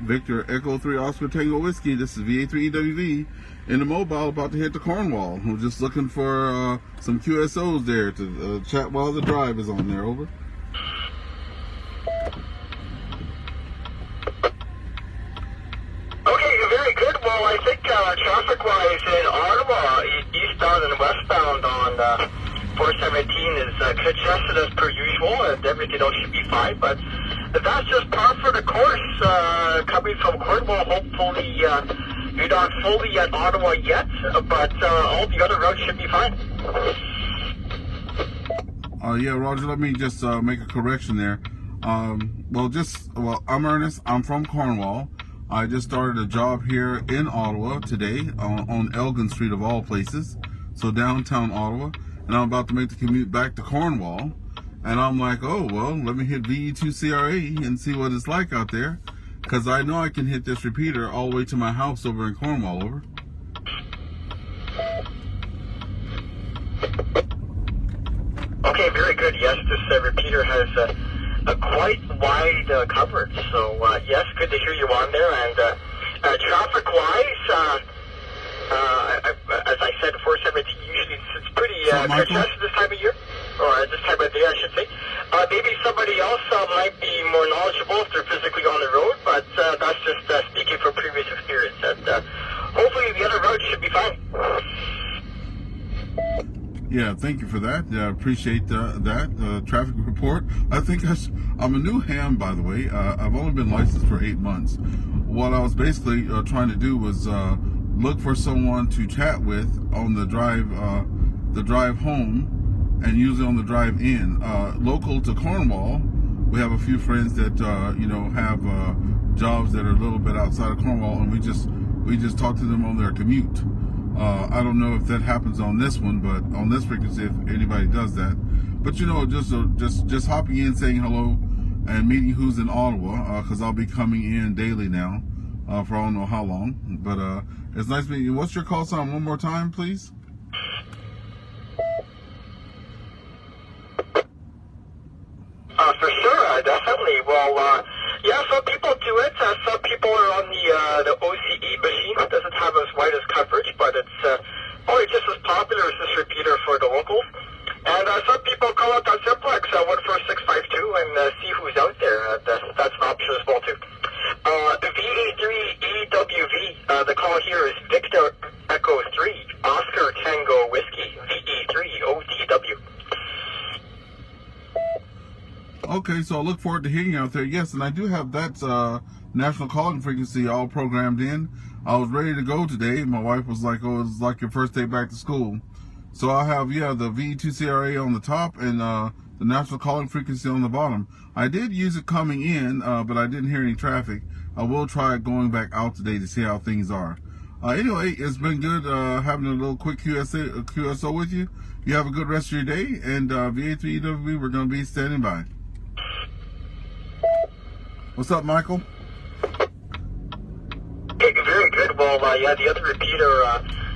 Victor Echo 3 Oscar Tango Whiskey. This is VA3EWV in the mobile, about to hit the Cornwall. We're just looking for some QSOs there to chat while the drive is on there. Over. Okay, very good. Well, I think traffic-wise in Ottawa, eastbound and westbound on 417 is congested as per usual, and everything else should be fine. But that's just par for the course. Coming from Cornwall, hopefully you're not fully at Ottawa yet, but all the other roads should be fine. Yeah, Roger, let me just make a correction there. Well, I'm Ernest. I'm from Cornwall. I just started a job here in Ottawa today on Elgin Street of all places, so downtown Ottawa, and I'm about to make the commute back to Cornwall. And I'm like, oh, well, let me hit VE2CRA and see what it's like out there, because I know I can hit this repeater all the way to my house over in Cornwall. Over. Okay, very good. Yes, this repeater has a quite wide coverage. So, yes, good to hear you on there. And traffic-wise, as I said, 417 usually it's pretty congested this time of year, or this time of day, I should say. Maybe somebody else might be more knowledgeable if they're physically on the road, but that's just speaking from previous experience. And hopefully the other roads should be fine. Yeah, thank you for that. I appreciate that traffic report. I think I'm a new ham, by the way. I've only been licensed for 8 months. What I was basically trying to do was look for someone to chat with on the drive home, and usually on the drive in. Local to Cornwall, we have a few friends that have jobs that are a little bit outside of Cornwall, and we just talk to them on their commute. I don't know if that happens on this one, but on this frequency, if anybody does that. But just hopping in, saying hello, and meeting who's in Ottawa, because I'll be coming in daily now, for I don't know how long. But it's nice meeting you. What's your call sign one more time, please? For sure, definitely. Well, yeah, some people do it. Some people are on the OCE machine. It doesn't have as wide as coverage, but it's probably just as popular as this repeater for the locals. And some people call it that simplex 14652 and see who's out there. That's an option as well too. VA3EWV. The call here is Victor Echo 3 Oscar Tango Whiskey. VA3OTW. Okay, so I look forward to hearing you out there. Yes, and I do have that national calling frequency all programmed in. I was ready to go today. My wife was like, oh, it's like your first day back to school. So I'll have, the VE2CRA on the top and the national calling frequency on the bottom. I did use it coming in, but I didn't hear any traffic. I will try going back out today to see how things are. Anyway, it's been good having a little quick QSO with you. You have a good rest of your day, and VA3EWV, we're going to be standing by. What's up, Michael? Okay, very good. Well, yeah, the other repeater,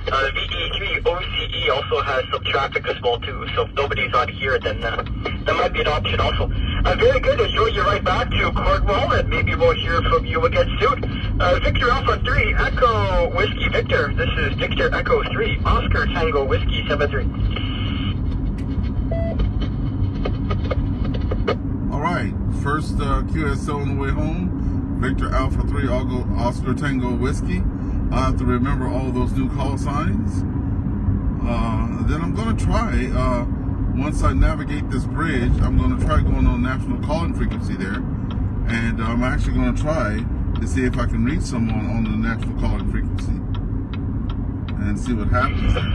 VA3 OCE also has some traffic as well too. So if nobody's on here, then that might be an option also. Very good. Enjoy your ride back to Cornwall, and maybe we'll hear from you again soon. Victor Alpha 3 Echo Whiskey Victor. This is Victor Echo 3 Oscar Tango Whiskey 73. All right, first QSO on the way home, Victor Alpha 3 Oscar Tango Whiskey. I have to remember all those new call signs. Then I'm going to try, once I navigate this bridge, I'm going to try going on national calling frequency there. And I'm actually going to try to see if I can reach someone on the national calling frequency and see what happens there.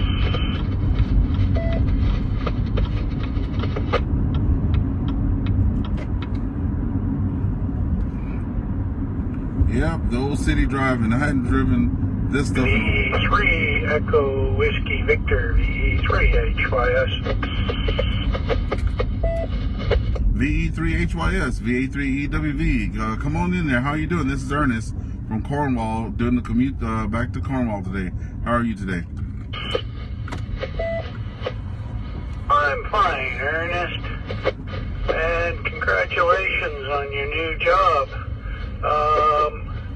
Yep, the old city driving. I hadn't driven this stuff. VA3 Echo Whiskey Victor, VA3HWF. VE3HWF, VA3EWV. Come on in there. How are you doing? This is Ernest from Cornwall, doing the commute back to Cornwall today. How are you today? I'm fine, Ernest. And congratulations on your new job.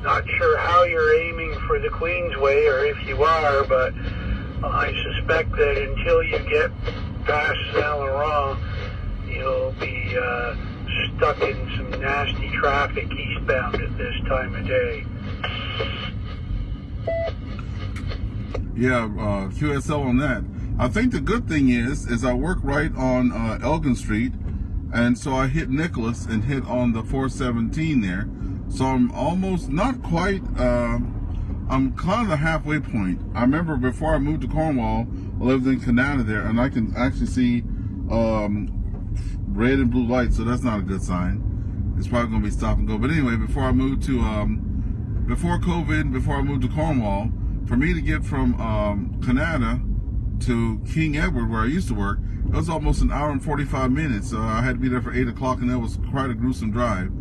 Not sure how you're aiming for the Queensway, or if you are, but I suspect that until you get past Saint Laurent, you'll be stuck in some nasty traffic eastbound at this time of day. Yeah, QSL on that. I think the good thing is I work right on Elgin Street, and so I hit Nicholas and hit on the 417 there. So I'm almost, not quite, I'm kind of the halfway point. I remember before I moved to Cornwall, I lived in Canada there, and I can actually see red and blue lights, so that's not a good sign. It's probably going to be stop and go. But anyway, before I moved to, before COVID, before I moved to Cornwall, for me to get from Canada to King Edward, where I used to work, it was almost an hour and 45 minutes. I had to be there for 8 o'clock, and that was quite a gruesome drive.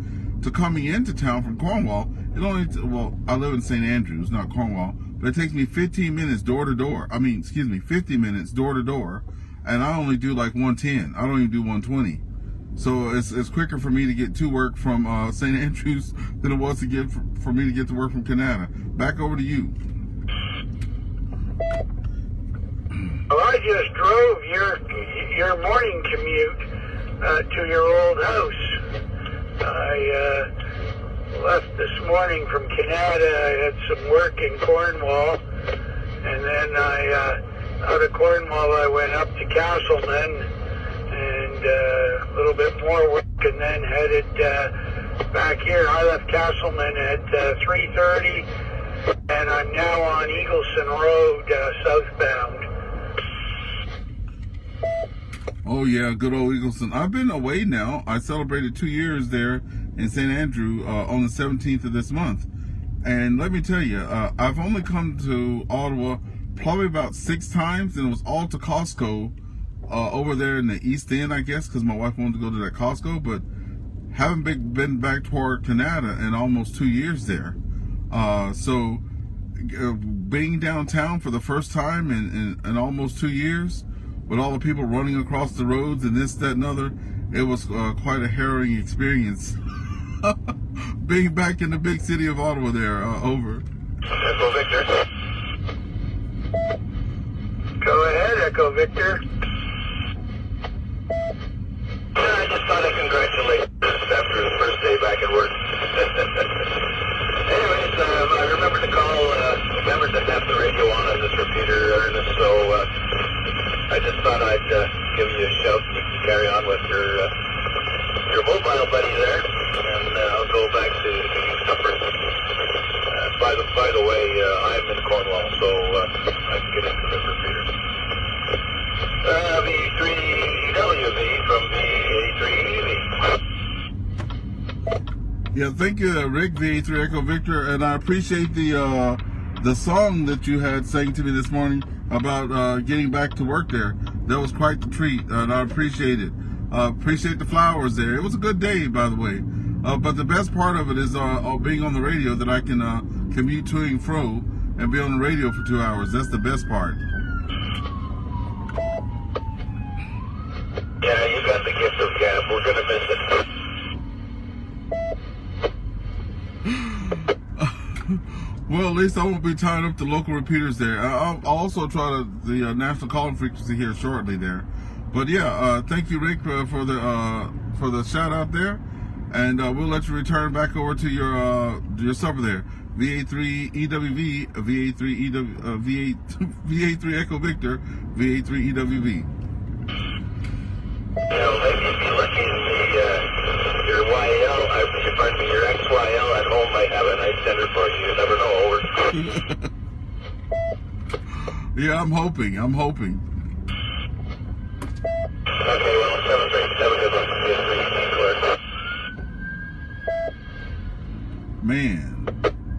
To coming into town from Cornwall, it only, well, I live in St. Andrews, not Cornwall, but it takes me 15 minutes door to door. 50 minutes door to door, and I only do like 110. I don't even do 120. So it's quicker for me to get to work from St. Andrews than it was to get for me to get to work from Canada. Back over to you. Well, I just drove your morning commute to your old house. I left this morning from Canada. I had some work in Cornwall, and then out of Cornwall I went up to Castleman and a little bit more work, and then headed back here. I left Castleman at 3:30, and I'm now on Eagleson Road southbound. Oh yeah, good old Eagleson. I've been away now. I celebrated 2 years there in St. Andrew on the 17th of this month. And let me tell you, I've only come to Ottawa probably about 6 times, and it was all to Costco over there in the East End, I guess, because my wife wanted to go to that Costco, but haven't been back toward Canada in almost 2 years there. So being downtown for the first time in almost 2 years, with all the people running across the roads and this, that, and other, it was quite a harrowing experience. Being back in the big city of Ottawa there, over. Echo Victor. Go ahead, Echo Victor. I just thought I'd congratulate after his first day back at work. Anyways, I remember to call, remember to have the radio on this repeater, Ernest, so I just thought I'd give you a shout, and you can carry on with your mobile buddy there, and I'll go back to King Supper. By the way, I'm in Cornwall, so I can get into this repeater. VA3EWV from VA3EV. Yeah, thank you, Rick, VA3 Echo Victor, and I appreciate the song that you had sang to me this morning about getting back to work there. That was quite the treat, and I appreciate it. Appreciate the flowers there. It was a good day, by the way. But the best part of it is being on the radio, that I can commute to and fro and be on the radio for 2 hours. That's the best part. Yeah, you got the gift of gab. We're going to miss it. Well, at least I won't be tying up the local repeaters there. I'll also try the national calling frequency here shortly there. But yeah, thank you, Rick, for the shout out there, and we'll let you return back over to your supper there. VA3EWV, VA3 Echo Victor, VA3EWV. Maybe if you look in your YL, pardon me, your XYL at home might have a nice dinner for you. You never know, over. Yeah, I'm hoping. Okay, well, 737, good luck. Man,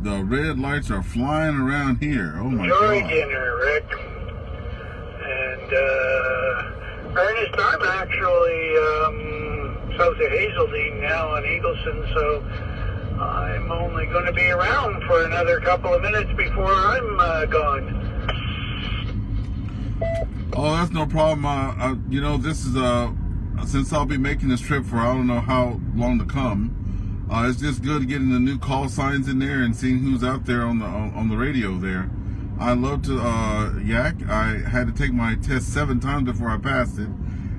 the red lights are flying around here. Oh my Enjoy God. dinner, Rick. And Ernest, I'm actually south of Hazeldean now on Eagleson, so I'm only going to be around for another couple of minutes before I'm gone. Oh, that's no problem. You know, this is since I'll be making this trip for I don't know how long to come. It's just good getting the new call signs in there and seeing who's out there on the radio there. I love to yak. I had to take my test 7 times before I passed it.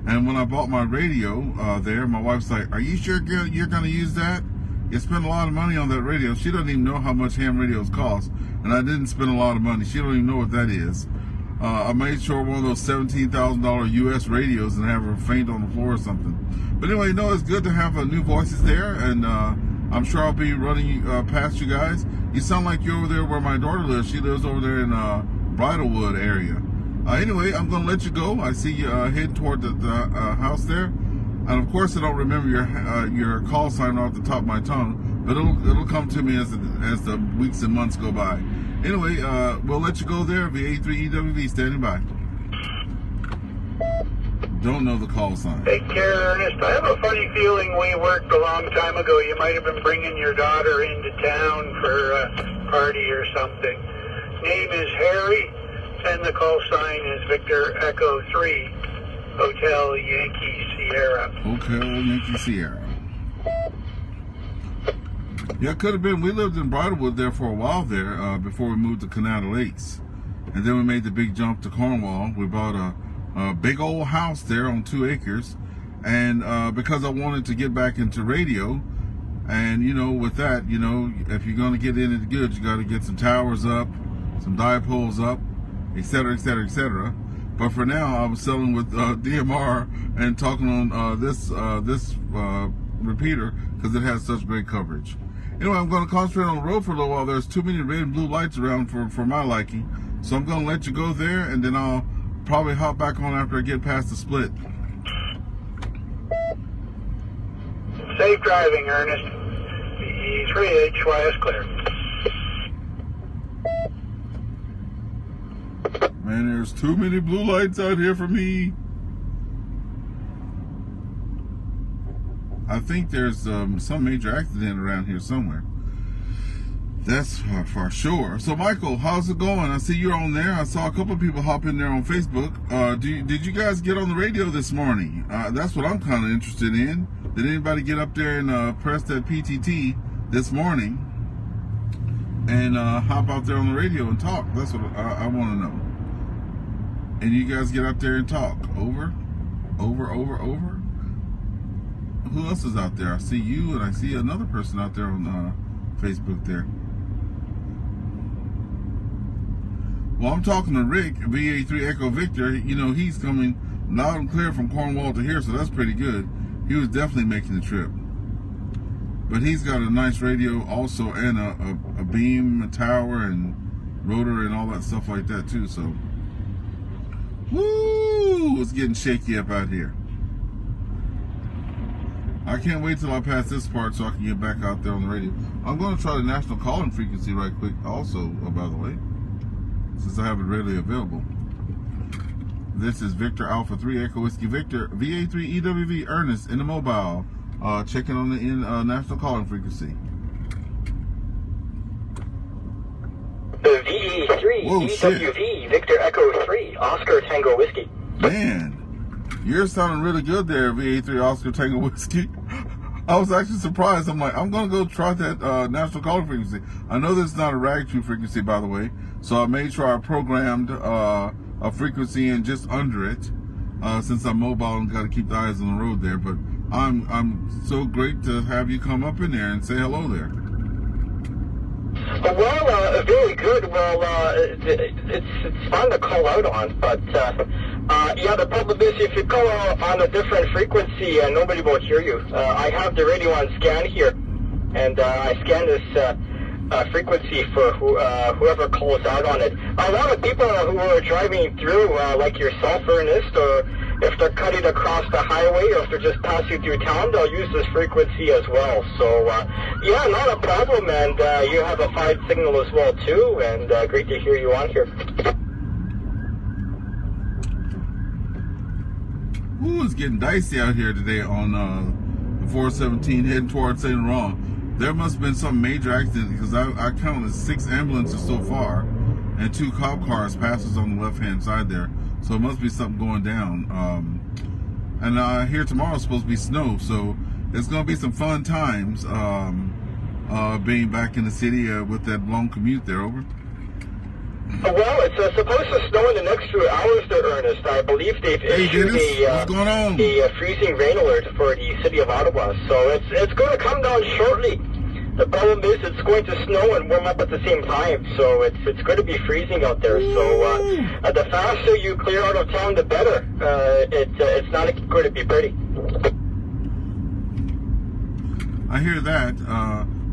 And when I bought my radio there, my wife's like, "Are you sure you're going to use that? You spend a lot of money on that radio." She doesn't even know how much ham radios cost. And I didn't spend a lot of money. She don't even know what that is. I made sure one of those $17,000 US radios and have her faint on the floor or something. But anyway, no, it's good to have new voices there, and I'm sure I'll be running past you guys. You sound like you're over there where my daughter lives. She lives over there in Bridlewood area. Anyway, I'm going to let you go. I see you heading toward the house there. And of course, I don't remember your call sign off the top of my tongue, but it'll come to me as the weeks and months go by. Anyway, we'll let you go there. VA3EWV standing by. Don't know the call sign. Take care, Ernest. I have a funny feeling we worked a long time ago. You might have been bringing your daughter into town for a party or something. Name is Harry, and the call sign is Victor Echo 3, Hotel Yankee Sierra. Hotel Yankee Sierra. Yeah, it could have been. We lived in Bridlewood there for a while there before we moved to Canada Lakes. And then we made the big jump to Cornwall. We bought a big old house there on 2 acres. And because I wanted to get back into radio, and, you know, with that, you know, if you're going to get in it good, you got to get some towers up, some dipoles up, etc., etc., etc. But for now, I was selling with DMR and talking on this repeater because it has such great coverage. Anyway, I'm going to concentrate on the road for a little while. There's too many red and blue lights around for my liking. So I'm going to let you go there, and then I'll probably hop back on after I get past the split. Safe driving, Ernest. VA3HWF clear. Man, there's too many blue lights out here for me. I think there's some major accident around here somewhere. That's for sure. So, Michael, how's it going? I see you're on there. I saw a couple of people hop in there on Facebook. Did you guys get on the radio this morning? That's what I'm kind of interested in. Did anybody get up there and press that PTT this morning and hop out there on the radio and talk? That's what I want to know. And you guys get up there and talk. Over. Who else is out there? I see you, and I see another person out there on Facebook there. Well, I'm talking to Rick, VA3 Echo Victor. You know, he's coming loud and clear from Cornwall to here, so that's pretty good. He was definitely making the trip. But he's got a nice radio also, and a beam, a tower, and rotor, and all that stuff like that too, so. Woo! It's getting shaky up out here. I can't wait till I pass this part so I can get back out there on the radio. I'm going to try the national calling frequency right quick also, by the way, since I have it readily available. This is Victor Alpha 3 Echo Whiskey Victor, VA3EWV Ernest in the mobile, checking on the national calling frequency. The VA3EWV Victor Echo 3 Oscar Tango Whiskey. Man, you're sounding really good there, VA3 Oscar Tango Whiskey. I was actually surprised. I'm like, I'm going to go try that national calling frequency. I know this is not a rag-true frequency, by the way, so I made sure I programmed a frequency in just under it, since I'm mobile and got to keep the eyes on the road there. But I'm so great to have you come up in there and say hello there. Well, very good. Well, it's fun to call out on, but yeah, the problem is if you call out on a different frequency, nobody will hear you. I have the radio on scan here, and I scan this frequency for whoever calls out on it. A lot of people who are driving through, like yourself, Ernest, or if they're cutting across the highway, or if they're just passing through town, they'll use this frequency as well. So, yeah, not a problem, and you have a fine signal as well, too, and great to hear you on here. Ooh, it's getting dicey out here today on the 417 heading towards St. Laurent. There must have been some major accident because I counted 6 ambulances so far and 2 cop cars passes on the left-hand side there. So it must be something going down. And here tomorrow is supposed to be snow. So it's going to be some fun times being back in the city with that long commute there. Over. Well, it's supposed to snow in the next few hours there, Ernest. I believe they've issued what's going on? a freezing rain alert for the city of Ottawa. So it's going to come down shortly. The problem is it's going to snow and warm up at the same time. So it's going to be freezing out there. So the faster you clear out of town, the better. It's not going to be pretty. I hear that.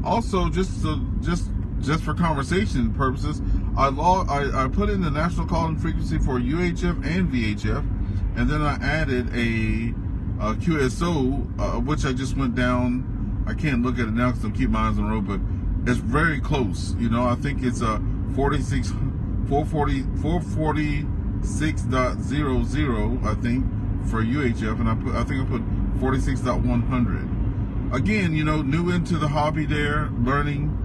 Also, just for conversation purposes, I put in the national call-in frequency for UHF and VHF, and then I added a QSO, which I just went down. I can't look at it now because I'm keeping my eyes on the road, but it's very close. You know, I think it's 446.00, I think, for UHF, and I think I put 46.100. Again, you know, new into the hobby there, learning.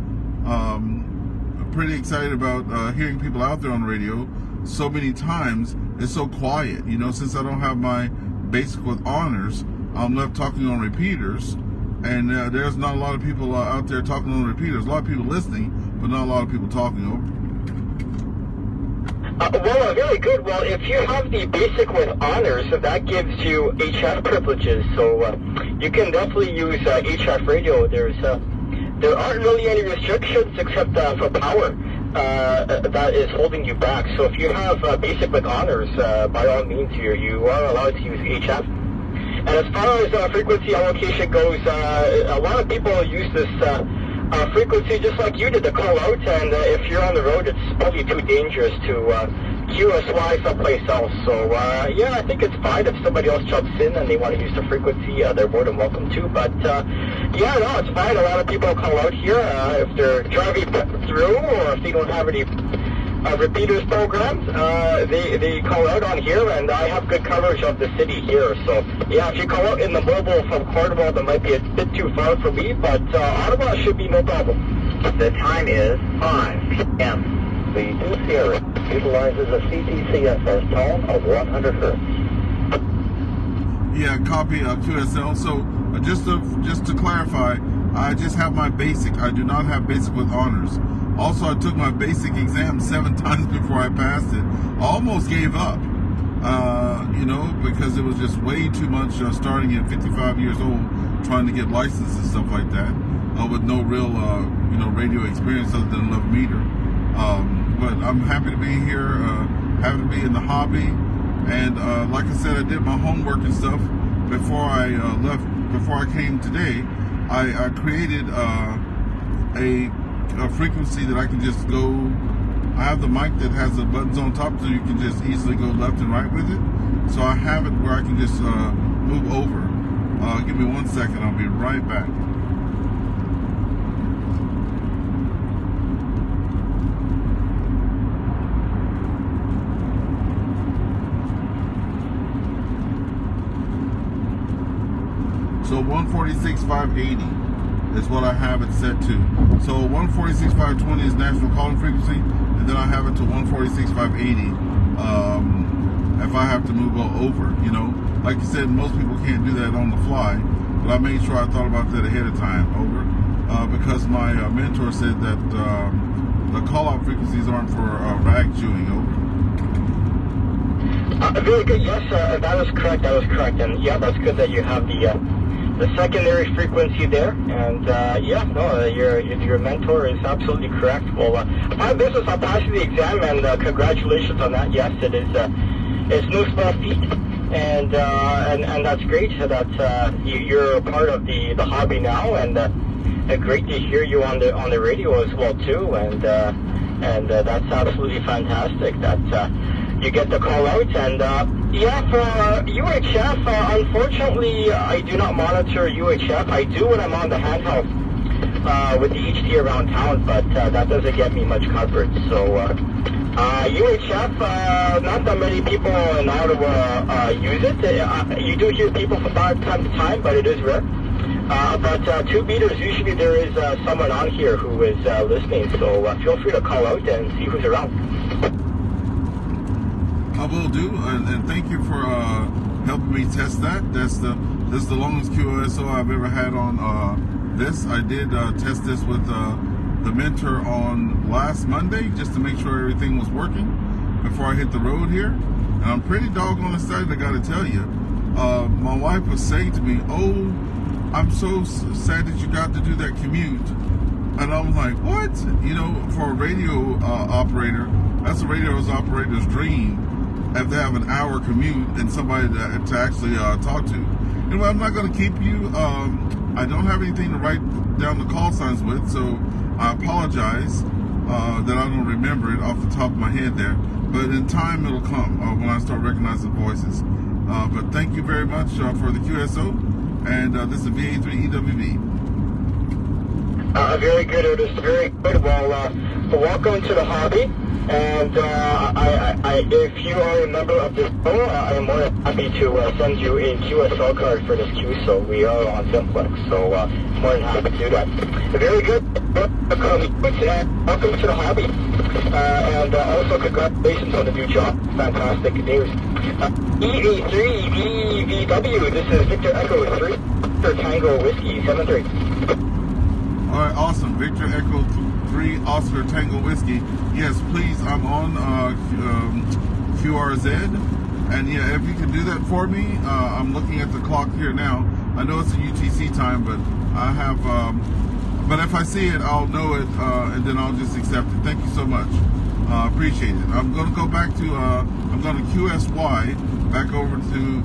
Pretty excited about hearing people out there on the radio so many times. It's so quiet, you know, since I don't have my basic with honors, I'm left talking on repeaters, and there's not a lot of people out there talking on repeaters. A lot of people listening, but not a lot of people talking over. Well, very good. Well, if you have the basic with honors, that gives you HF privileges, so you can definitely use HF radio. There aren't really any restrictions except for power that is holding you back. So if you have basic with honors, by all means, you are allowed to use HF. And as far as frequency allocation goes, a lot of people use this frequency just like you did to call out, and if you're on the road, it's probably too dangerous to QSY someplace else. So yeah, I think it's fine if somebody else jumps in and they want to use the frequency, they're more than welcome to. But yeah, no, it's fine. A lot of people call out here if they're driving through, or if they don't have any repeaters programs, they call out on here, and I have good coverage of the city here. So yeah, if you call out in the mobile from Cornwall, that might be a bit too far for me, but Ottawa should be no problem. The time is 5 p.m. The 2 Sierra utilizes a CTCSS tone of 100 Hz. Yeah, copy of QSL. So just to clarify, I just have my basic. I do not have basic with honors. Also, I took my basic exam 7 times before I passed it. I almost gave up, you know, because it was just way too much starting at 55 years old, trying to get licensed and stuff like that, with no real, you know, radio experience other than 11 meter. But I'm happy to be here, happy to be in the hobby. And like I said, I did my homework and stuff before I left, before I came today. I created a frequency that I can just go. I have the mic that has the buttons on top, so you can just easily go left and right with it. So I have it where I can just move over. Give me 1 second, I'll be right back. So 146.580 is what I have it set to. So 146.520 is national calling frequency, and then I have it to 146.580 if I have to move over, you know. Like you said, most people can't do that on the fly, but I made sure I thought about that ahead of time, over, because my mentor said that the call-out frequencies aren't for rag chewing, over. Very good, yes, that was correct, and yeah, that's good that you have the secondary frequency there, and yeah, no, your mentor is absolutely correct. Well, my business, I'll pass you the exam, and congratulations on that. Yes, it's no small feat, and that's great that you're a part of the hobby now, and great to hear you on the radio as well too, and that's absolutely fantastic that you get the call out. And yeah, for UHF, unfortunately, I do not monitor UHF. I do when I'm on the handheld with the HT around town, but that doesn't get me much coverage. So UHF, not that many people in Ottawa use it. You do hear people from time to time, but it is rare. But 2 meters, usually there is someone on here who is listening, so feel free to call out and see who's around. I will do, and thank you for helping me test that. This is the longest QSO I've ever had on this. I did test this with the mentor on last Monday just to make sure everything was working before I hit the road here. And I'm pretty doggone excited, I gotta tell you. My wife was saying to me, "Oh, I'm so sad that you got to do that commute." And I'm like, what? You know, for a radio operator, that's a radio operator's dream, if they have an hour commute and somebody to actually talk to. Anyway, I'm not going to keep you. I don't have anything to write down the call signs with, so I apologize that I don't remember it off the top of my head there. But in time, it'll come when I start recognizing voices. But thank you very much for the QSO, and this is VA3EWV. Very good, Otis. Very good. Well, welcome to the hobby. And if you are a member of this show, I am more than happy to send you a QSL card for this QSO. We are on Simplex, so more than happy to do that. Very good. Welcome to the hobby. And also congratulations on the new job. Fantastic news. VA3EWV. This is Victor Echo 3 Victor Tango Whiskey 73. All right, awesome. Victor Echo 3 Oscar Tango Whiskey. Yes, please, I'm on QRZ. And yeah, if you can do that for me, I'm looking at the clock here now. I know it's a UTC time, but I have, but if I see it, I'll know it, and then I'll just accept it. Thank you so much. Appreciate it. I'm going to go back to, I'm going to QSY back over to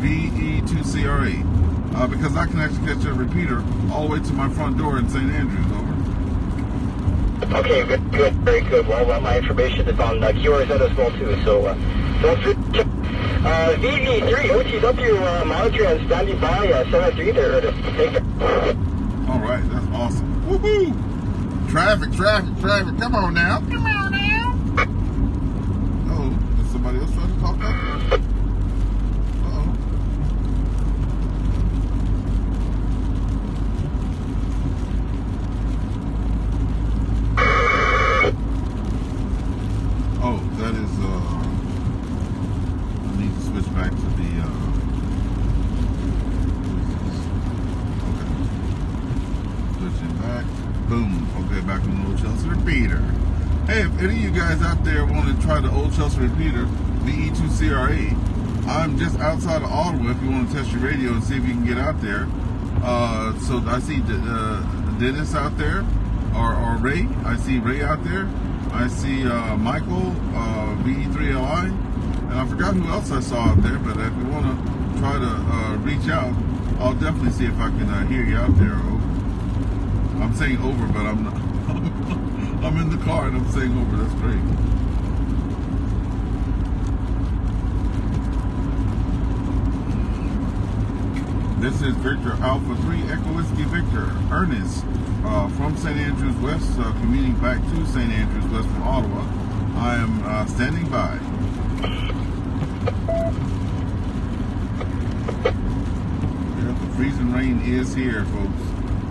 VE2CRA. Because I can actually catch a repeater all the way to my front door in St. Andrews. Over. Okay, good, very good. Well, my information is on QRZ as well too, so don't forget. VV3OTW monitor and standing by 73 there. Take care. All right, that's awesome. Woohoo! Traffic. Come on now. Oh, is somebody else trying to talk back there? Hey, if any of you guys out there want to try the Old Chelsea repeater, VE2CRA, I'm just outside of Ottawa if you want to test your radio and see if you can get out there. So I see Dennis out there, or Ray. I see Ray out there. I see Michael, VE3LI, and I forgot who else I saw out there, but if you want to try to reach out, I'll definitely see if I can hear you out there. I'm saying over, but I'm not. I'm in the car and I'm saying over. That's great. This is Victor Alpha 3 Echo Whiskey Victor Ernest from St. Andrews West, commuting back to St. Andrews West from Ottawa. I am standing by. Yeah, the freezing rain is here, folks.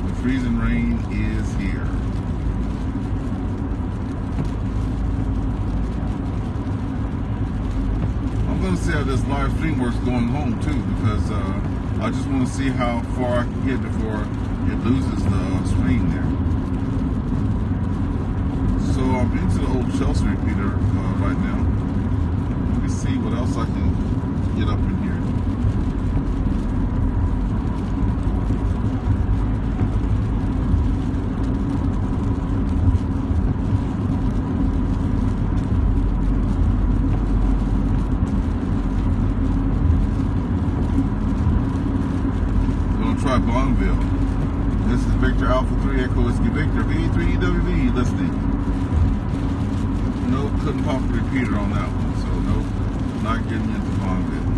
The freezing rain is here. I'm going to see how this live stream works going home too, because I just want to see how far I can get before it loses the screen there. So I'm into the Old Chelsea repeater right now. Let me see what else I can get up in here. Try Bonneville. This is Victor Alpha 3 Echo Whiskey Victor, VA3EWV listening. Nope, couldn't pop the repeater on that one, so nope, not getting into Bonneville.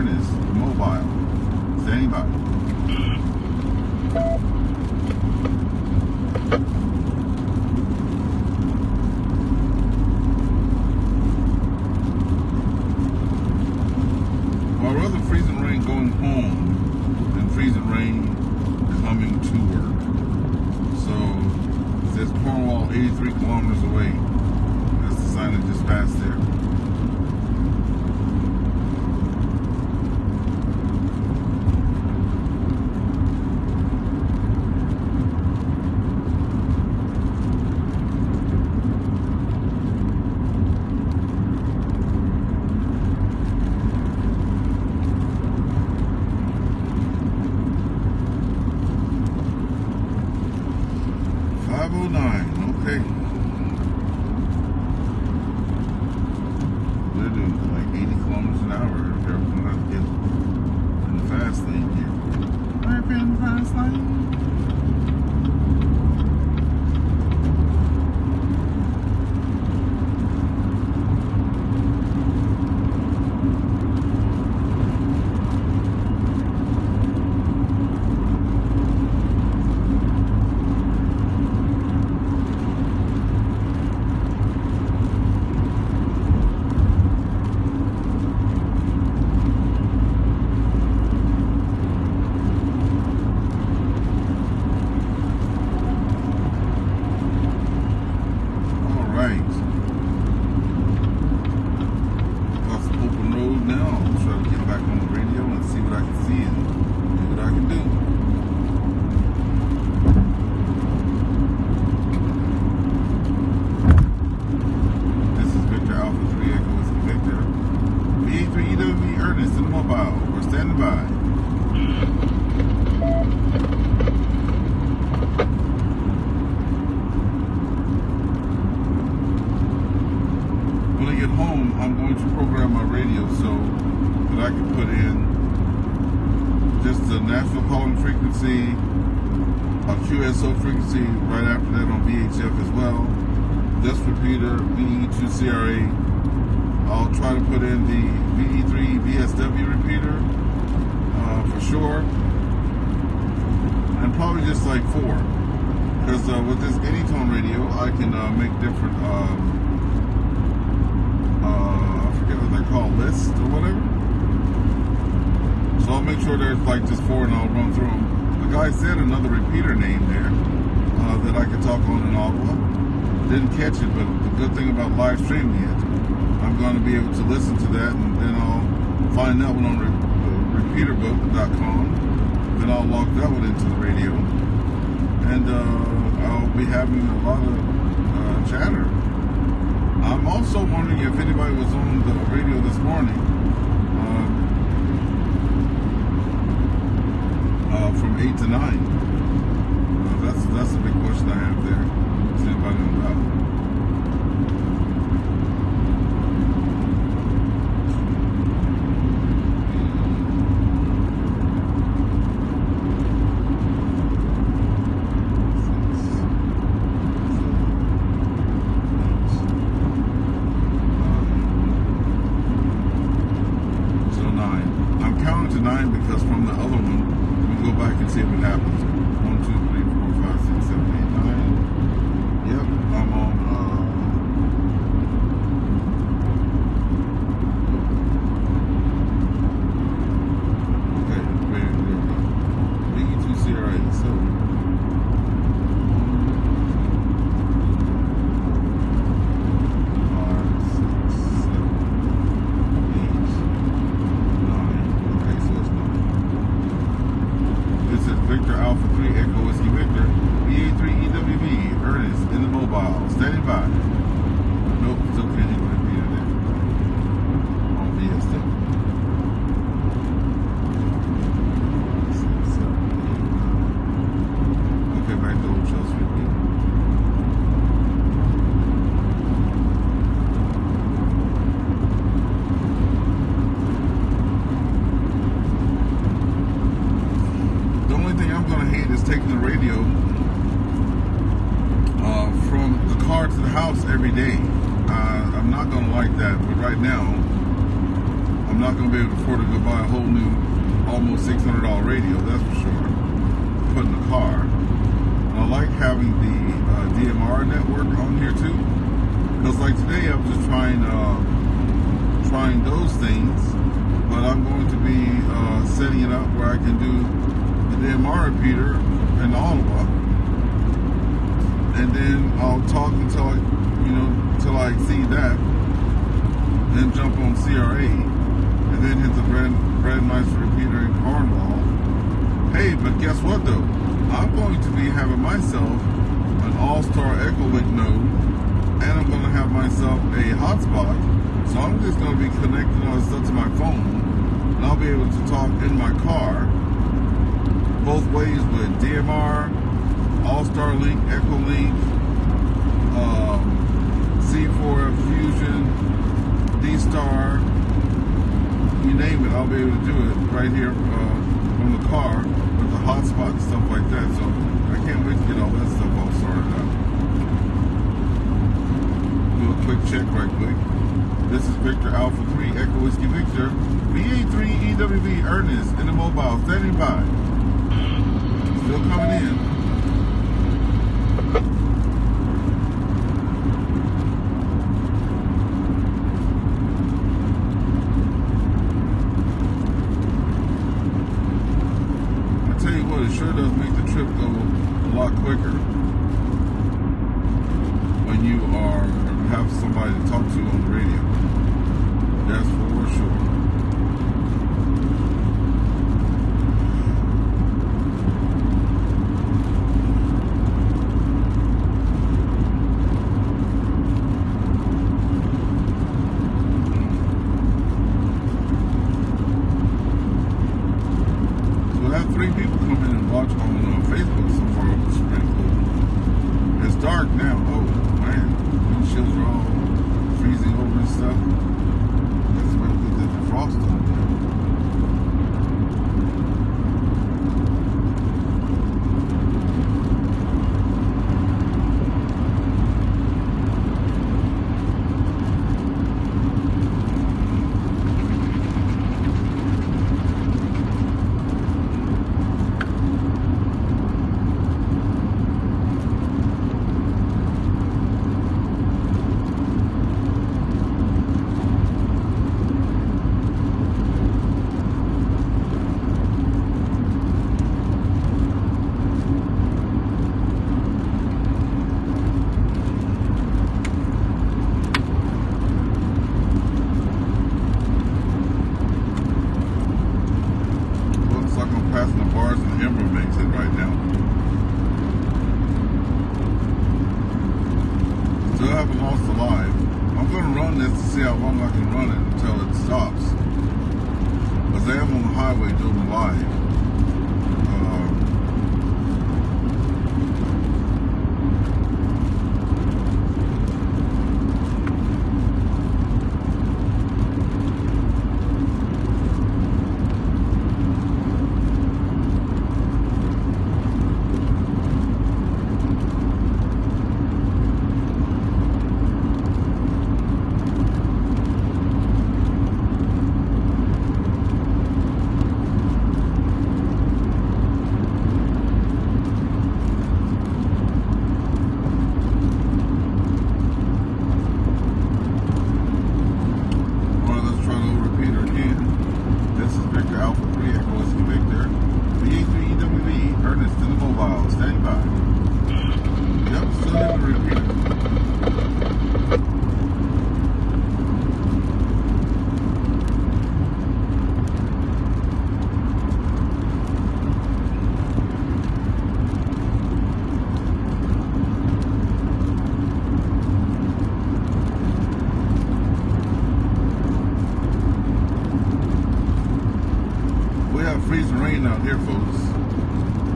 Ernest, mobile. Standing by. While rather freezing rain going home and freezing rain coming to work. So it says Cornwall 83 kilometers away. That's the sign that just passed there. Okay. They're doing like 80 kilometers an hour. They're going to get in the fast lane here. Right in the fast lane. VA3EWV Ernest in the mobile. We're standing by. When I get home, I'm going to program my radio so that I can put in just the national calling frequency, a QSO frequency right after that on VHF as well. This repeater, VE2CRA. I'll try to put in the VE3 VSW repeater for sure, and probably just like 4, because with this Anytone radio I can make different I forget what they're called, lists or whatever. So I'll make sure there's like just 4 and I'll run through them. The guy said another repeater name there that I could talk on in Ottawa. Didn't catch it, but the good thing about live streaming it, I'm going to be able to listen to that, and then I'll find that one on repeaterbook.com. Then I'll log that one into the radio, and I'll be having a lot of chatter. I'm also wondering if anybody was on the radio this morning from 8 to 9. That's a big question I have there. Is anybody on that? To 9 because from the other one, we go back and see if it happens. 1, 2, 3, 4, 5, 6, 7, 8, 9. Yep, I'm on. Okay, there we go. VE2CRA. So. 5, 6, 7, 8, 9. Victor Alpha 3 Echo Whiskey Victor, VA3EWV Ernest in the mobile, standing by. Nope, still can't even repeat it there. On VSW. 6, 7, 8, 9. Okay, back to Old Chelsea repeat. I'm going to hate is taking the radio from the car to the house every day. I'm not going to like that, but right now I'm I'm not going to be able to afford to go buy a whole new, almost $600 radio, that's for sure, to put in the car. And I like having the DMR network on here too, because like today I was just trying those things, but I'm going to be setting it up where I can do the DMR repeater in Ottawa, and then I'll talk until I exceed that, then jump on CRA, and then hit the Brandmeister repeater in Cornwall. Hey, but guess what though? I'm going to be having myself an all-star Echolink node, and I'm going to have myself a hotspot. So I'm just going to be connecting all this stuff to my phone, and I'll be able to talk in my car both ways with DMR, All-Star Link, Echolink, C4F Fusion, D-Star, you name it, I'll be able to do it right here from the car with the hotspot and stuff like that. So I can't wait to get all that stuff all started out. Do a quick check right quick. This is Victor Alpha 3 Echo Whiskey Victor, VA3EWV Ernest in the mobile, standing by. Still coming in. It sure does make the trip go a lot quicker when you have somebody to talk to on the radio. That's for sure. So I have 3 people come in and watch on Facebook so far, which is pretty cool. It's dark now. Oh man, windshields are all freezing over and stuff. That's why we did the frost on there. See how long I can run it until it stops. Because I am on the highway doing live. Freezing rain out here, folks,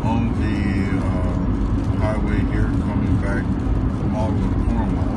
on the highway here coming back from all over the Cornwall.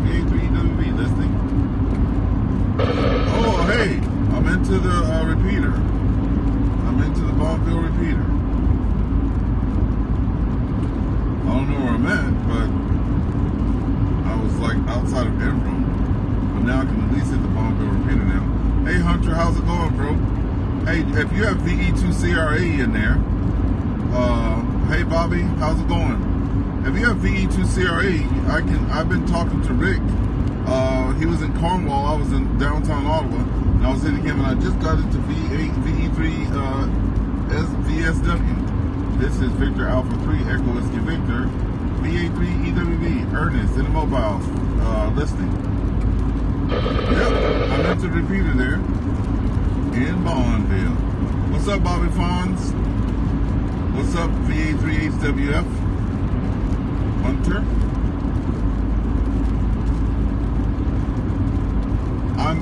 VA3EWV listening. Oh, hey, I'm into the repeater. I'm into the Bonneville repeater. I don't know where I'm at, but I was like outside of Enron. But now I can at least hit the Bonneville repeater now. Hey Hunter, how's it going, bro? Hey, if you have VE2CRA in there, hey Bobby, how's it going? If you have VE2CRA, I've been talking to Rick. He was in Cornwall, I was in downtown Ottawa, and I was hitting him, and I just got into VA3VSW. This is Victor Alpha 3 Echo Whiskey Victor, VA3EWV, Ernest, in the mobile, listening. Yep, I'm into the repeater there, in Bonneville. What's up, Bobby Fonz? What's up, VA3HWF? Hunter? I'm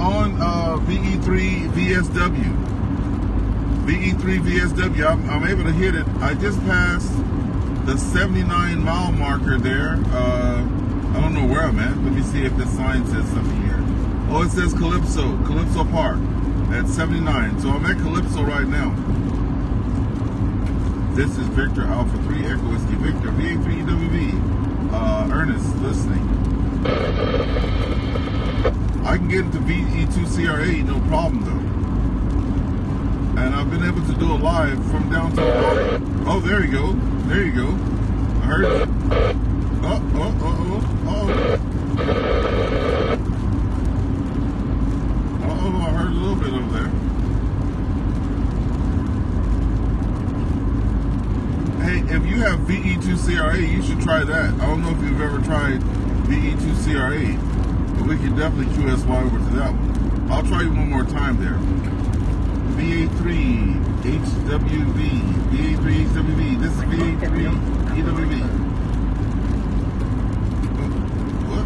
on VE3VSW. VE3VSW. I'm able to hit it. I just passed the 79 mile marker there. I don't know where I'm at. Let me see if the sign says something here. Oh, it says Calypso Park at 79. So I'm at Calypso right now. This is Victor Alpha 3 Echo Whiskey Victor, VA3EWV. Ernest, listening. I can get into VE2CRA, no problem though. And I've been able to do it live from downtown. Oh, there you go. There you go. I heard it. Oh. I heard a little bit over there. Hey, if you have VE2CRA, you should try that. I don't know if you've ever tried VE2CRA, but we can definitely QSY over to that one. I'll try you one more time there. VA3HWV, VA3HWV. This is VA3EWV. What?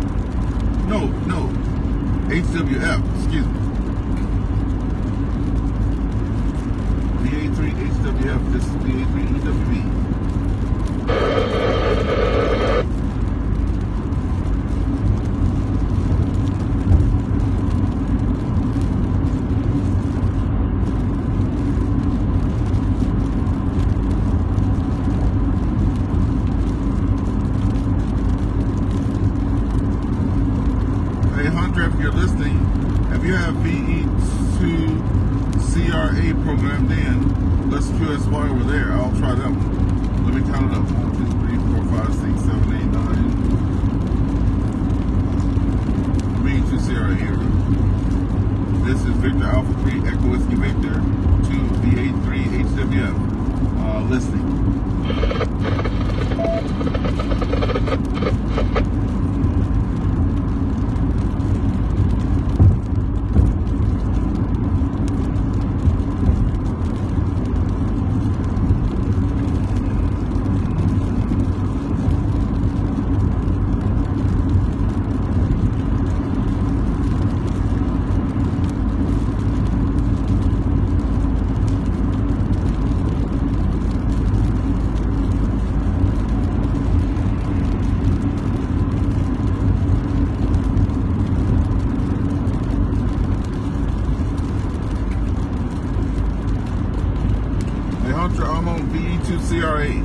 No. HWF, excuse me. VA3HWF, this is VA3EWV. If you're listening, if you have VE2CRA programmed in, let's QSY over there. I'll try that one. Let me count it up. 1, 2, 3, 4, 5, 6, 7, 8, 9. VE2CRA here. This is Victor Alpha 3 Echo Whiskey Victor to VA3HWF. Listening. I'm on VE2CRA.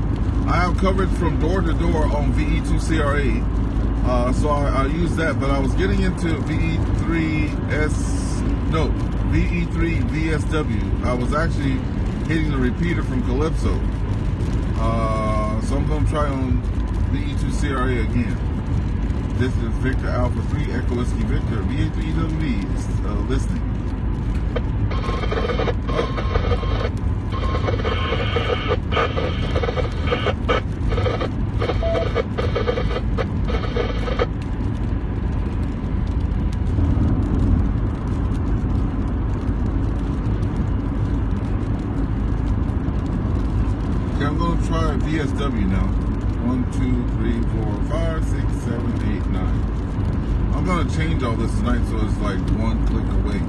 I have coverage from door to door on VE2CRA, so I use that. But I was getting into VE3VSW. I was actually hitting the repeater from Calypso, so I'm going to try on VE2CRA again. This is Victor Alpha 3 Echo Whiskey Victor, VA3EWV, listening. Okay, I'm going to try VSW now. 1, 2, 3, 4, 5, 6, 7, 8, 9. I'm going to change all this tonight so it's like one click away.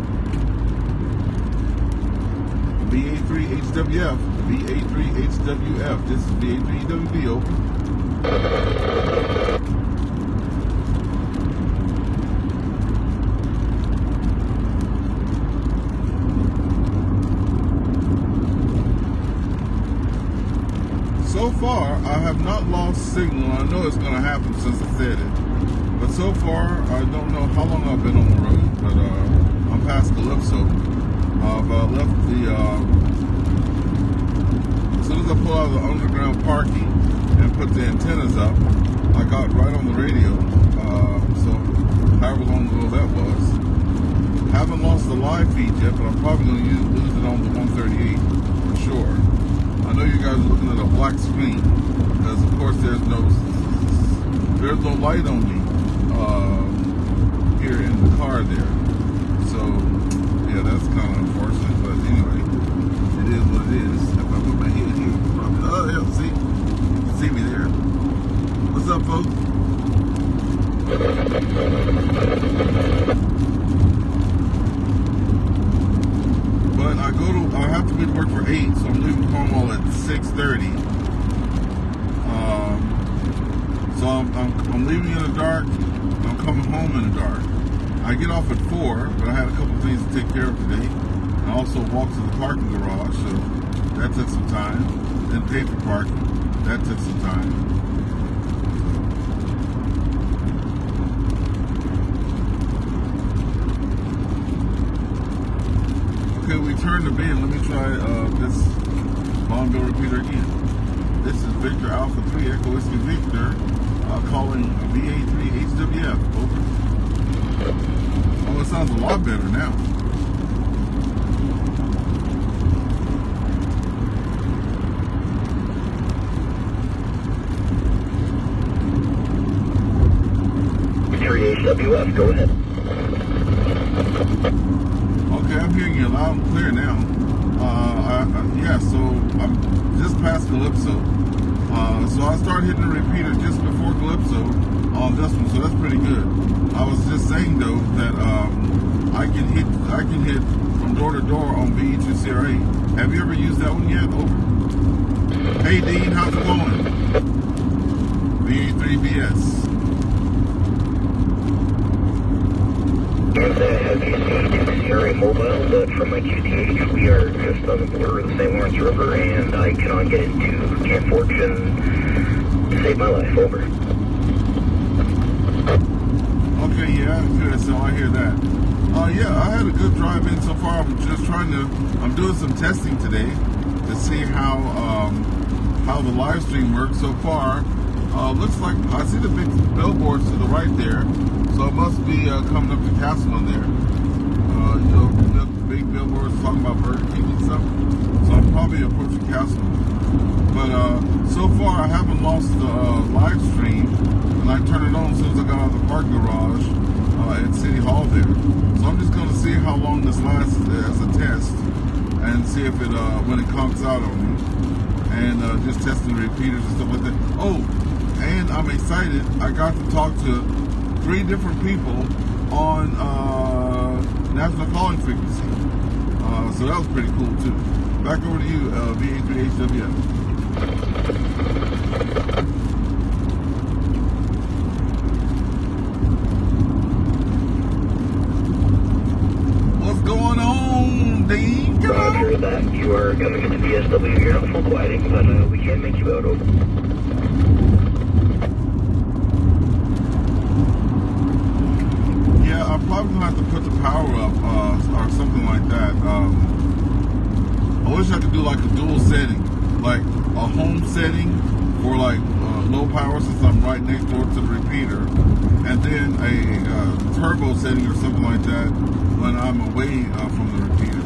VA3HWF, VA3HWF. This is VA3EWV, open. far, I have not lost signal. I know it's going to happen since I said it. But so far, I don't know how long I've been on the road, but I'm past Calypso. I've left the, as soon as I pull out of the underground parking and put the antennas up, I got right on the radio. So however long ago that was. Haven't lost the live feed yet, but I'm probably going to lose it on the 138 for sure. I know you guys are looking at a black screen because, of course, there's no light on me here in the car there. So, yeah, that's kind of unfortunate. But anyway, it is what it is. If I put my head here, probably, oh, yeah, see? You can see me there. What's up, folks? But I have to be to work for 8, so I'm leaving Cornwall at 6:30. So I'm leaving in the dark. I'm coming home in the dark. I get off at 4, but I had a couple things to take care of today. I also walked to the parking garage, so that took some time. Then paid for parking. That took some time. Okay, we turned the bin. Let me try this long bill repeater again. This is Victor Alpha 3 Echo Whiskey Victor calling VA3HWF. Over. Oh, it sounds a lot better now. VA3HWF, go ahead. Okay, I'm hearing you loud and clear now. Yeah, so I'm just past Calypso. So I started hitting the repeater just before Calypso on this one, so that's pretty good. I was just saying though that I can hit from door to door on VE2CRA. Have you ever used that one yet? Over. Hey Dean, how's it going? VA3BS. Have you seen CRA mobile, but from my QTH, we are just on the border of the St. Lawrence River, and I cannot get into Camp Fortune to save my life. Over. Okay, yeah, good. So I hear that. Yeah, I had a good drive in so far. I'm just I'm doing some testing today to see how the live stream works so far. Looks like I see the big billboards to the right there, so it must be coming up to Castleman there. You know, the big billboards talking about Burger King and stuff. So I'm probably approaching Castleman. But so far I haven't lost the live stream, and I turned it on as soon as I got out of the parking garage at City Hall there. So I'm just going to see how long this lasts as a test, and see if it when it comes out on me, and just testing the repeaters and stuff like that. Oh, and I'm excited. I got to talk to 3 different people on national calling frequency. So that was pretty cool too. Back over to you, VA3HWF. What's going on, Dean? Roger that. You are coming into BSW. You're not full quieting, but we can make you out. Over. Yeah, I'm probably gonna have to put the power up or something like that. I wish I could do like a dual setting, like a home setting for like low power, since I'm right next door to the repeater, and then a turbo setting or something like that when I'm away from the repeater.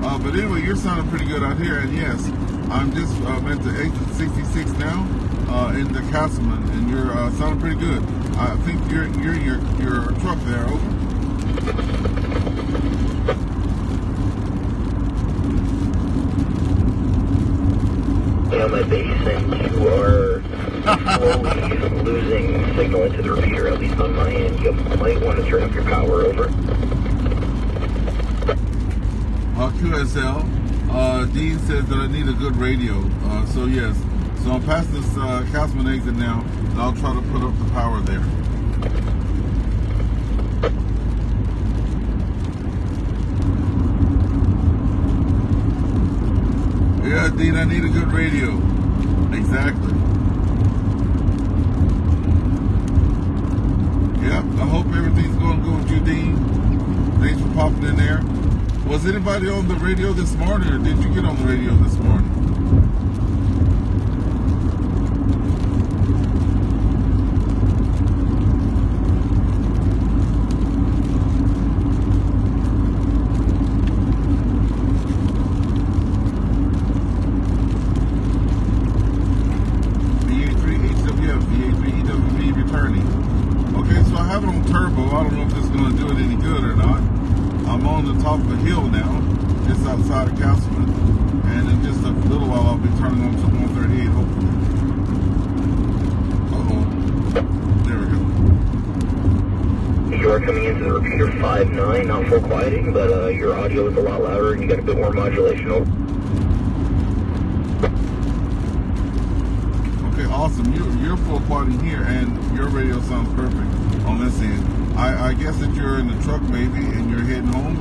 But anyway, you're sounding pretty good out here, and yes, I'm just at the exit 66 now in the Castleman, and you're sounding pretty good. I think you're your truck there. Over. On my base, and you are slowly losing signal into the repeater, at least on my end. You might want to turn up your power. Over. QSL. Dean says that I need a good radio. So yes. So I'm past this Castleman exit now, and I'll try to put up the power there. Yeah, Dean, I need a good radio. Exactly. Yep, I hope everything's going good with you, Dean. Thanks for popping in there. Was anybody on the radio this morning, or did you get on the radio this morning? VA3HWF, VA3EWV returning. Okay, so I have it on turbo. I don't know if this is going to do it any good or not. I'm on the top of a hill now, just outside of Castleman, and in just a little while I'll be turning on to 138, hopefully. Uh-oh. There we go. You are coming into the repeater 5.9, not full quieting, but your audio is a lot louder and you got a bit more modulation. Okay, awesome. You're full quieting here, and your radio sounds perfect on this end. I guess that you're in the truck maybe, and you're heading home,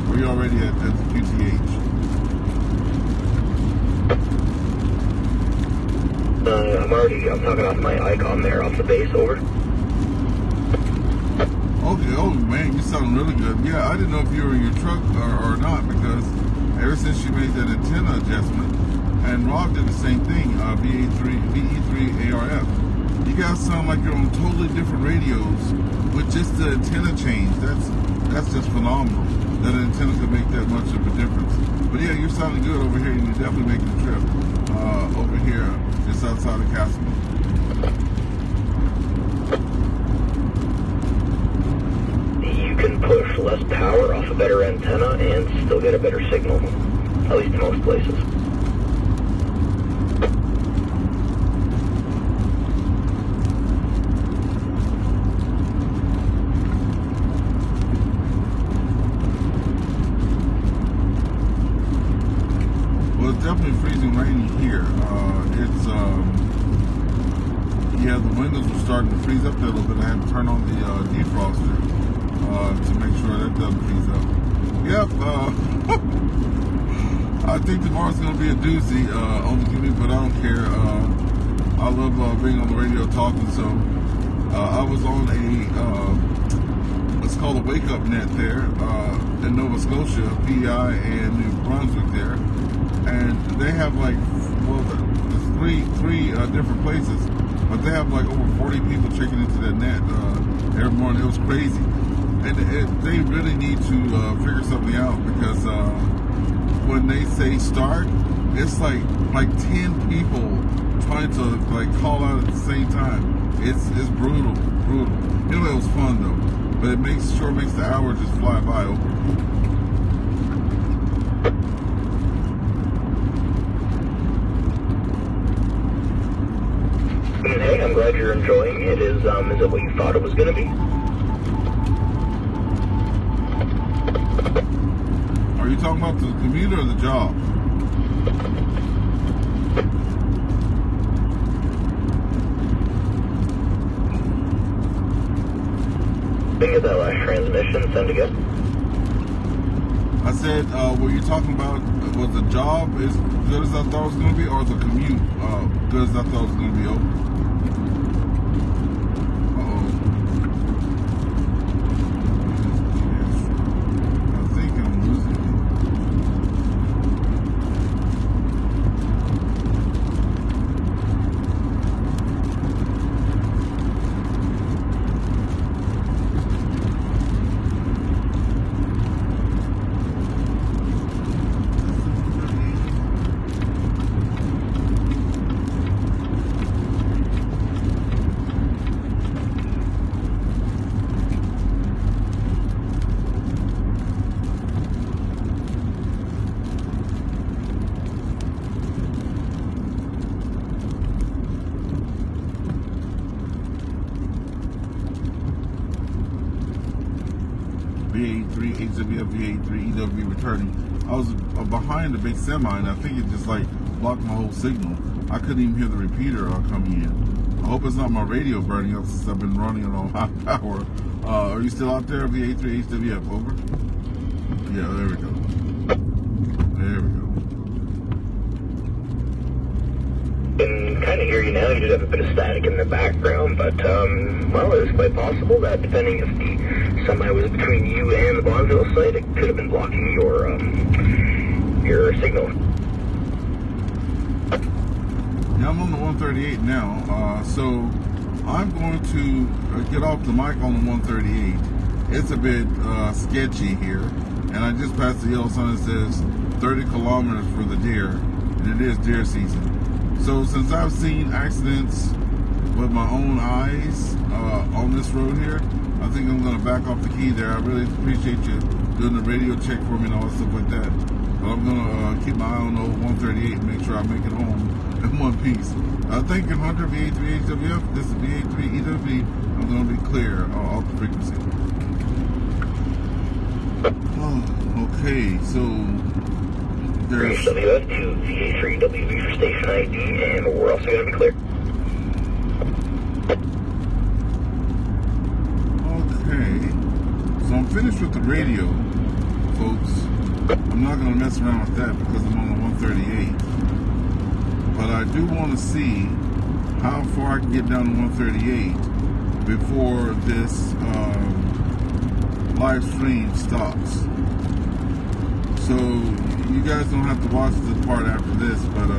or you're already at the QTH. I'm talking off my icon there, off the base, over. Okay, oh man, you sound really good. Yeah, I didn't know if you were in your truck or not, because ever since you made that antenna adjustment, and Rob did the same thing, VA3EV. You guys sound like you're on totally different radios with just the antenna change. That's just phenomenal that an antenna could make that much of a difference. But yeah, you're sounding good over here, and you're definitely making the trip over here just outside of Castleman. You can push less power off a better antenna and still get a better signal, at least in most places. Definitely freezing rainy here. Yeah, the windows were starting to freeze up a little bit. I had to turn on the defroster to make sure that doesn't freeze up. Yep. I think tomorrow's going to be a doozy on the commute, but I don't care. I love being on the radio talking. So I was on it's called a Wake Up Net there in Nova Scotia, PEI, and New Brunswick there. And they have like, well, there's three different places, but they have like over 40 people checking into that net every morning. It was crazy, and they really need to figure something out, because when they say start, it's like 10 people trying to like call out at the same time. It's brutal. Anyway, it was fun though, but it makes the hour just fly by over. Hey, I'm glad you're enjoying it. Is it what you thought it was going to be? Are you talking about the commute or the job? Didn't get that last transmission. Send again. I said, were you talking about, was the job as good as I thought it was going to be, or the commute good as I thought it was going to be over? VA3EWF, VA3EWV returning. I was behind a big semi, and I think it just like blocked my whole signal. I couldn't even hear the repeater coming in. I hope it's not my radio burning up, since I've been running it on high power. Are you still out there, VA3HWF? Over? Yeah, there we go. There we go. kind of hear you now. You did have a bit of static in the background, but, well, it is quite possible that depending if the semi was between you and the Bonneville site, it could have been blocking your signal. Yeah, I'm on the 138 now, so I'm going to get off the mic on the 138. It's a bit sketchy here, and I just passed the yellow sign that says 30 kilometers for the deer, and it is deer season. So since I've seen accidents with my own eyes on this road here, I think I'm going to back off the key there. I really appreciate you doing the radio check for me and all that stuff like that. But I'm going to keep my eye on the 138 and make sure I make it home in one piece. Thank you, Hunter, VA3HWF. This is VA3EWV. I'm going to be clear off the frequency. Oh, okay, so there's VA3WF to VA3WV for station ID, and we're also going to be clear. Okay, so I'm finished with the radio, folks. I'm not going to mess around with that because I'm on the 138. But I do want to see how far I can get down to 138 before this live stream stops. So you guys don't have to watch the part after this, but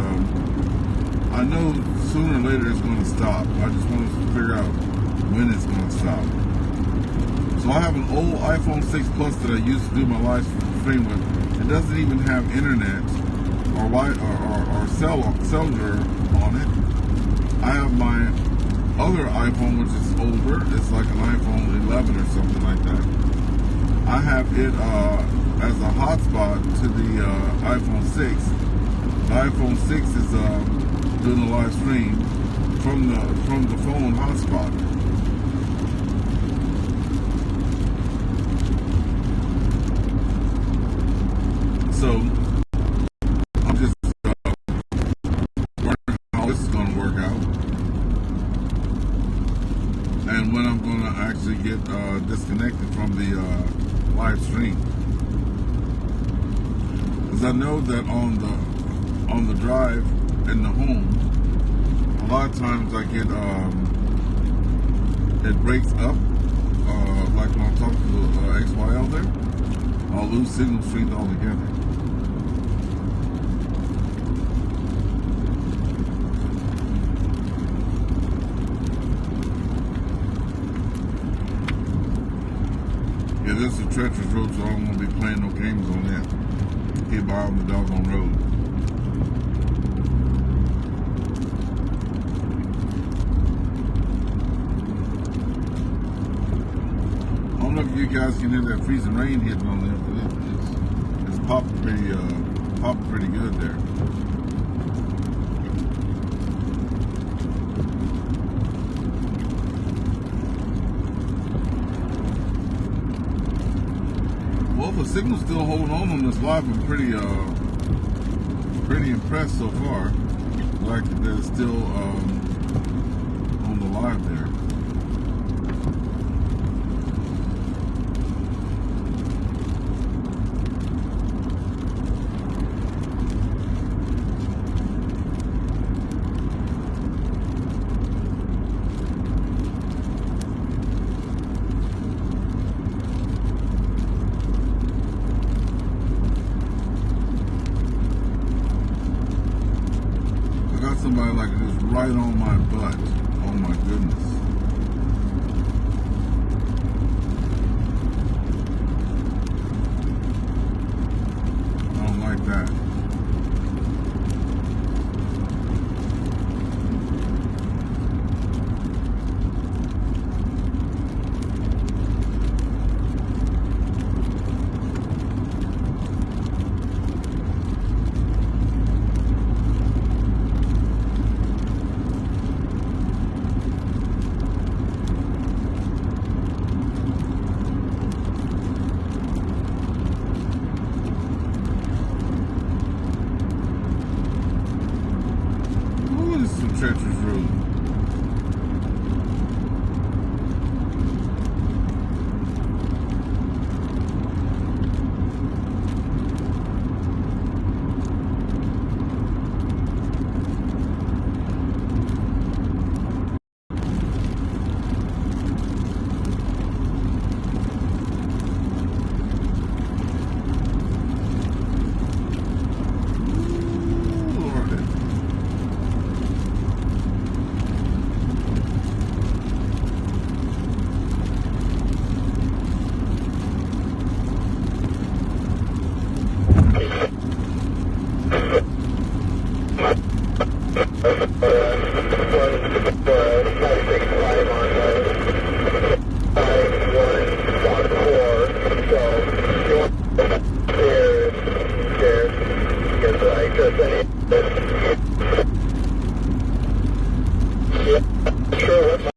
I know sooner or later it's going to stop. I just want to figure out when it's going to stop. So I have an old iPhone 6 Plus that I used to do my live stream with. It doesn't even have internet or cellular on it. I have my other iPhone, which is older. It's like an iPhone 11 or something like that. I have it as a hotspot to the iPhone 6. The iPhone 6 is doing the live stream from the phone hotspot. So I'm just wondering how this is going to work out, and when I'm going to actually get disconnected from the live stream, because I know that on the drive in the home, a lot of times I get it breaks up, like when I'm talking to XYL there, I'll lose signal strength altogether. Yeah, this is a treacherous road, so I don't want to be playing no games on that. Keep by on the doggone road. I don't know if you guys can hear that freezing rain hitting on there, but it's popping pretty good there. Well, the signal's still holding on this live. I'm pretty impressed so far. Like that it's still on the live there. Somebody like this right on my butt. Oh my goodness. I don't like that. Sure.